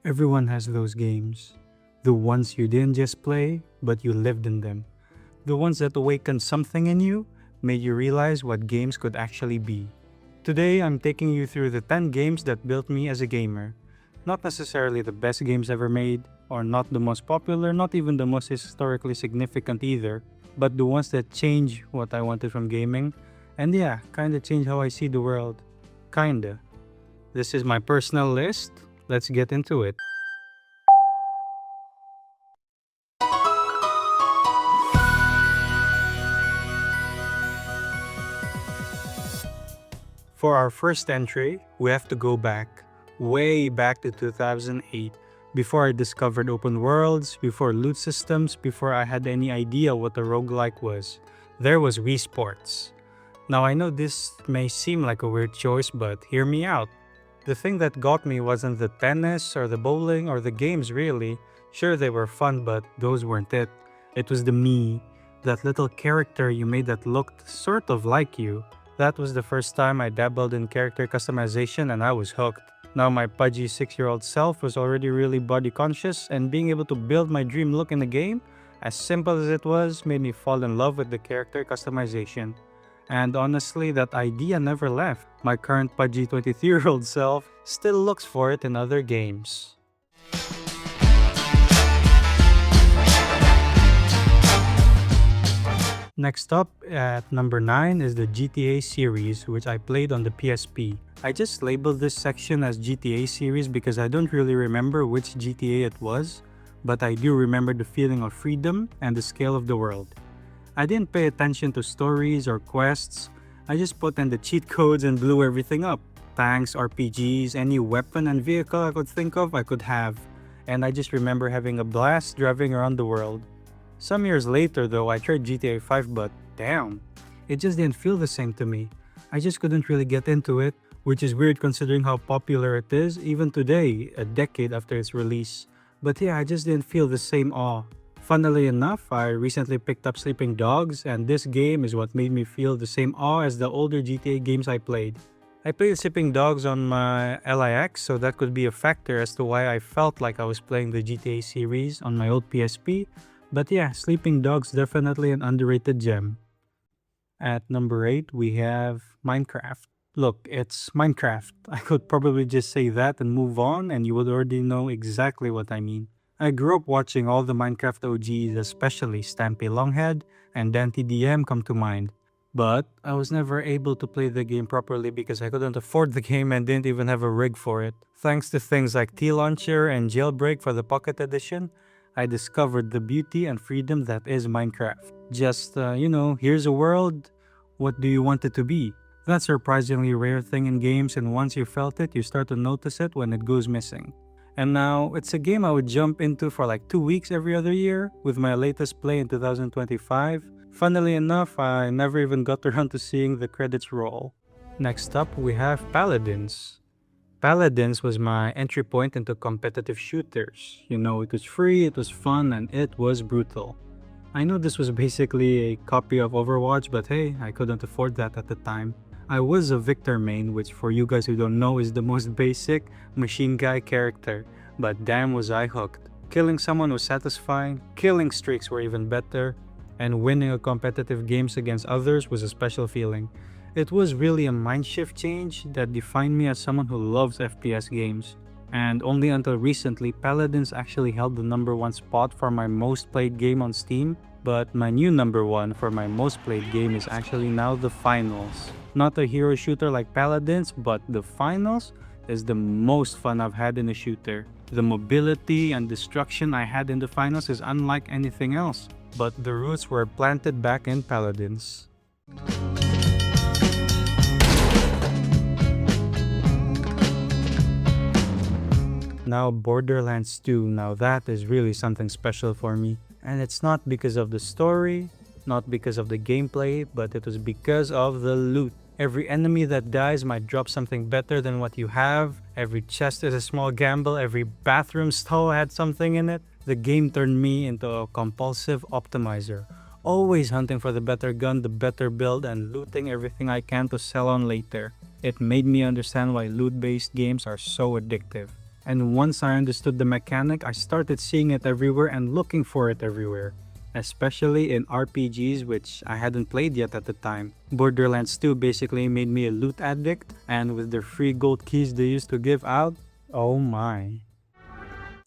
Everyone has those games. The ones you didn't just play, but you lived in them. The ones that awakened something in you, made you realize what games could actually be. Today, I'm taking you through the 10 games that built me as a gamer. Not necessarily the best games ever made, or not the most popular, not even the most historically significant either, but the ones that changed what I wanted from gaming, and yeah, kinda changed how I see the world. Kinda. This is my personal list. Let's get into it. For our first entry, we have to go back, way back to 2008, before I discovered open worlds, before loot systems, before I had any idea what a roguelike was. There was Wii Sports. Now I know this may seem like a weird choice, but hear me out. The thing that got me wasn't the tennis or the bowling or the games really. Sure, they were fun, but those weren't it. It was the me, that little character you made that looked sort of like you. That was the first time I dabbled in character customization and I was hooked. Now my pudgy 6-year-old self was already really body conscious, and being able to build my dream look in the game, as simple as it was, made me fall in love with the character customization. And honestly, that idea never left. My current pudgy 23-year-old self still looks for it in other games. Next up at number 9 is the GTA series, which I played on the PSP. I just labeled this section as GTA series because I don't really remember which GTA it was, but I do remember the feeling of freedom and the scale of the world. I didn't pay attention to stories or quests. I just put in the cheat codes and blew everything up. Tanks, RPGs, any weapon and vehicle I could think of, I could have. And I just remember having a blast driving around the world. Some years later though, I tried GTA 5, but damn, it just didn't feel the same to me. I just couldn't really get into it, which is weird considering how popular it is even today, a decade after its release. But yeah, I just didn't feel the same awe. Funnily enough, I recently picked up Sleeping Dogs, and this game is what made me feel the same awe as the older GTA games I played. I played Sleeping Dogs on my LIX, so that could be a factor as to why I felt like I was playing the GTA series on my old PSP. But yeah, Sleeping Dogs definitely an underrated gem. At number 8, we have Minecraft. Look, it's Minecraft. I could probably just say that and move on, and you would already know exactly what I mean. I grew up watching all the Minecraft OGs, especially Stampy Longhead and Dante DM come to mind. But I was never able to play the game properly because I couldn't afford the game and didn't even have a rig for it. Thanks to things like T-Launcher and Jailbreak for the Pocket Edition, I discovered the beauty and freedom that is Minecraft. Just, here's a world. What do you want it to be? That's a surprisingly rare thing in games, and once you felt it, you start to notice it when it goes missing. And now, it's a game I would jump into for like 2 weeks every other year, with my latest play in 2025. Funnily enough, I never even got around to seeing the credits roll. Next up, we have Paladins. Paladins was my entry point into competitive shooters. You know, it was free, it was fun, and it was brutal. I know this was basically a copy of Overwatch, but hey, I couldn't afford that at the time. I was a Victor main, which for you guys who don't know is the most basic machine guy character, but damn was I hooked. Killing someone was satisfying, killing streaks were even better, and winning a competitive games against others was a special feeling. It was really a mindshift change that defined me as someone who loves FPS games. And only until recently, Paladins actually held the number 1 spot for my most played game on Steam, but my new number 1 for my most played game is actually now the Finals. Not a hero shooter like Paladins, but the Finals is the most fun I've had in a shooter. The mobility and destruction I had in the Finals is unlike anything else, but the roots were planted back in Paladins. Now Borderlands 2, now that is really something special for me. And it's not because of the story, not because of the gameplay, but it was because of the loot. Every enemy that dies might drop something better than what you have. Every chest is a small gamble, every bathroom stall had something in it. The game turned me into a compulsive optimizer, always hunting for the better gun, the better build, and looting everything I can to sell on later. It made me understand why loot-based games are so addictive. And once I understood the mechanic, I started seeing it everywhere and looking for it everywhere. Especially in RPGs, which I hadn't played yet at the time. Borderlands 2 basically made me a loot addict, and with the free gold keys they used to give out, oh my.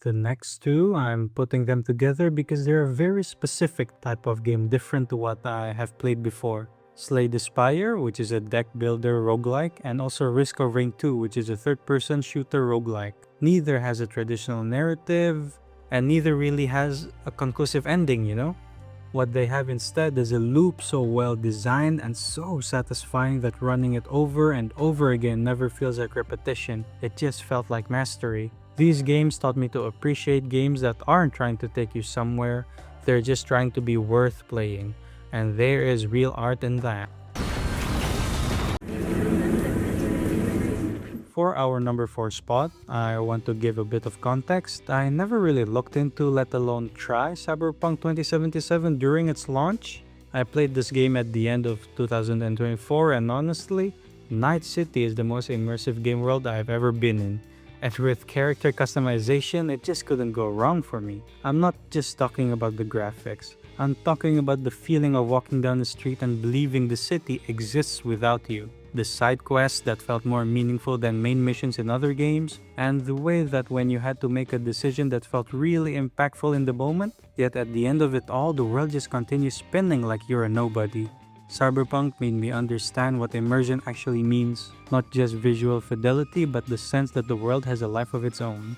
The next two, I'm putting them together because they're a very specific type of game different to what I have played before. Slay the Spire, which is a deck builder roguelike, and also Risk of Rain 2, which is a third-person shooter roguelike. Neither has a traditional narrative, and neither really has a conclusive ending, you know? What they have instead is a loop so well designed and so satisfying that running it over and over again never feels like repetition. It just felt like mastery. These games taught me to appreciate games that aren't trying to take you somewhere, they're just trying to be worth playing. And there is real art in that. For our number 4 spot, I want to give a bit of context. I never really looked into, let alone try, Cyberpunk 2077 during its launch. I played this game at the end of 2024 and honestly, Night City is the most immersive game world I've ever been in. And with character customization, it just couldn't go wrong for me. I'm not just talking about the graphics. I'm talking about the feeling of walking down the street and believing the city exists without you. The side quests that felt more meaningful than main missions in other games, and the way that when you had to make a decision that felt really impactful in the moment, yet at the end of it all, the world just continues spinning like you're a nobody. Cyberpunk made me understand what immersion actually means, not just visual fidelity, but the sense that the world has a life of its own.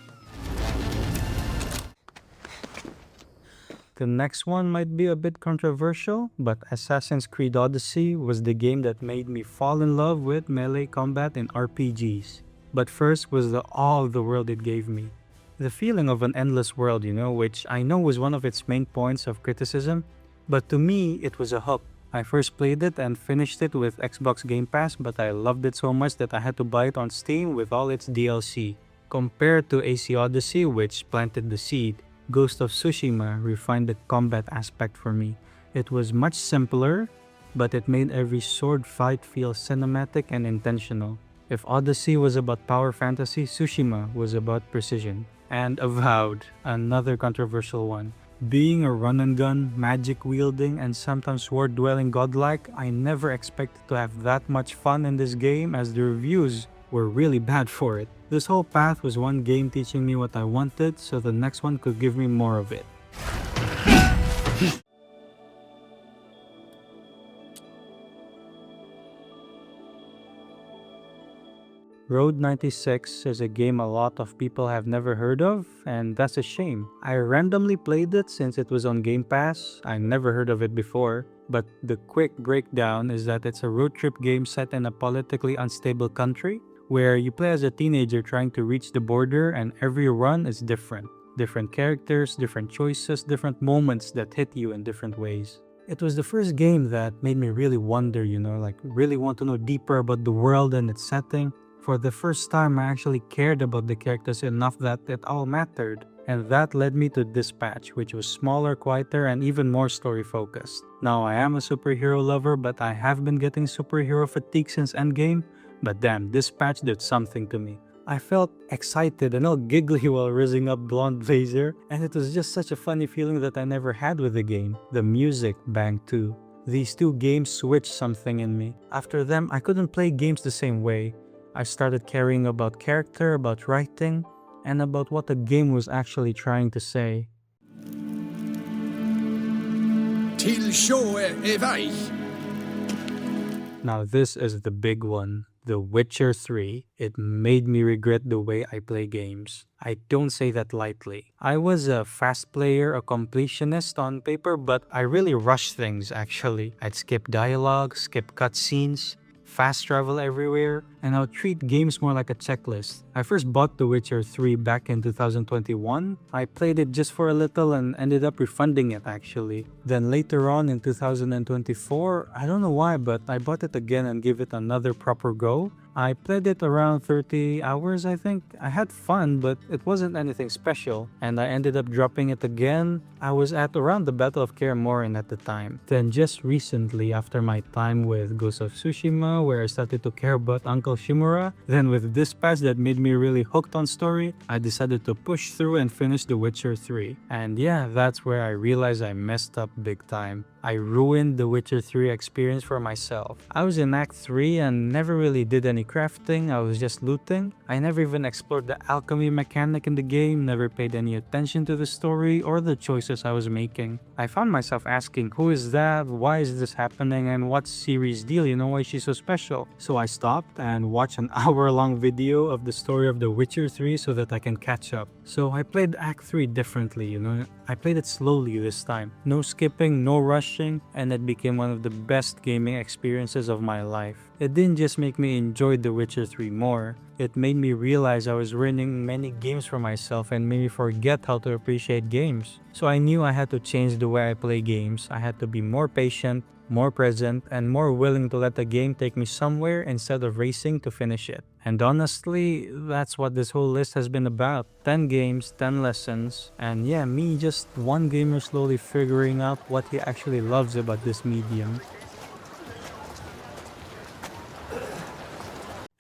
The next one might be a bit controversial, but Assassin's Creed Odyssey was the game that made me fall in love with melee combat in RPGs. But first was the awe of the world it gave me. The feeling of an endless world, which I know was one of its main points of criticism, but to me it was a hook. I first played it and finished it with Xbox Game Pass, but I loved it so much that I had to buy it on Steam with all its DLC. Compared to AC Odyssey, which planted the seed, Ghost of Tsushima refined the combat aspect for me. It was much simpler, but it made every sword fight feel cinematic and intentional. If Odyssey was about power fantasy, Tsushima was about precision. And Avowed, another controversial one. Being a run-and-gun, magic-wielding, and sometimes sword-dwelling godlike, I never expected to have that much fun in this game as the reviews were really bad for it. This whole path was one game teaching me what I wanted, so the next one could give me more of it. Road 96 is a game a lot of people have never heard of, and that's a shame. I randomly played it since it was on Game Pass. I never heard of it before, but the quick breakdown is that it's a road trip game set in a politically unstable country, where you play as a teenager trying to reach the border and every run is different. Different characters, different choices, different moments that hit you in different ways. It was the first game that made me really wonder, really want to know deeper about the world and its setting. For the first time, I actually cared about the characters enough that it all mattered. And that led me to Dispatch, which was smaller, quieter, and even more story-focused. Now, I am a superhero lover, but I have been getting superhero fatigue since Endgame. But damn, Dispatch did something to me. I felt excited and all giggly while raising up Blonde Blazer, and it was just such a funny feeling that I never had with the game. The music banged too. These two games switched something in me. After them, I couldn't play games the same way. I started caring about character, about writing, and about what the game was actually trying to say. Till sjå är väg. Now this is the big one. The Witcher 3. It made me regret the way I play games. I don't say that lightly. I was a fast player, a completionist on paper, but I really rushed things actually. I'd skip dialogue, skip cutscenes, fast travel everywhere, and I'll treat games more like a checklist. I first bought The Witcher 3 back in 2021. I played it just for a little and ended up refunding it actually. Then later on in 2024, I don't know why, but I bought it again and gave it another proper go. I played it around 30 hours, I think. I had fun, but it wasn't anything special, and I ended up dropping it again. I was at around the Battle of Kaer Morhen at the time. Then just recently, after my time with Ghost of Tsushima, where I started to care about Uncle mythical Shimura. Then with this patch that made me really hooked on story, I decided to push through and finish The Witcher 3. And yeah, that's where I realized I messed up big time. I ruined the Witcher 3 experience for myself. I was in Act 3 and never really did any crafting, I was just looting. I never even explored the alchemy mechanic in the game, never paid any attention to the story or the choices I was making. I found myself asking, who is that, why is this happening, and what's Ciri's deal, why she's so special? So I stopped and watched an hour-long video of the story of The Witcher 3 so that I can catch up. So I played Act 3 differently, I played it slowly this time. No skipping, no rushing, and it became one of the best gaming experiences of my life. It didn't just make me enjoy The Witcher 3 more, it made me realize I was ruining many games for myself and made me forget how to appreciate games. So I knew I had to change the way I play games. I had to be more patient, more present, and more willing to let the game take me somewhere instead of racing to finish it. And honestly, that's what this whole list has been about. 10 games, 10 lessons, and yeah, me just one gamer slowly figuring out what he actually loves about this medium.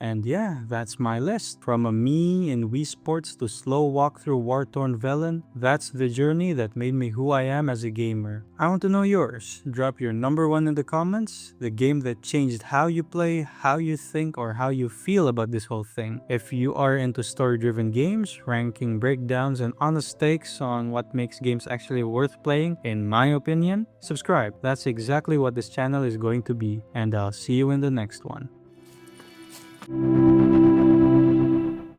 And yeah, that's my list. From a me in Wii Sports to slow walk through war-torn Velen, that's the journey that made me who I am as a gamer. I want to know yours. Drop your number one in the comments, the game that changed how you play, how you think, or how you feel about this whole thing. If you are into story-driven games, ranking breakdowns, and honest takes on what makes games actually worth playing, in my opinion, subscribe. That's exactly what this channel is going to be, and I'll see you in the next one.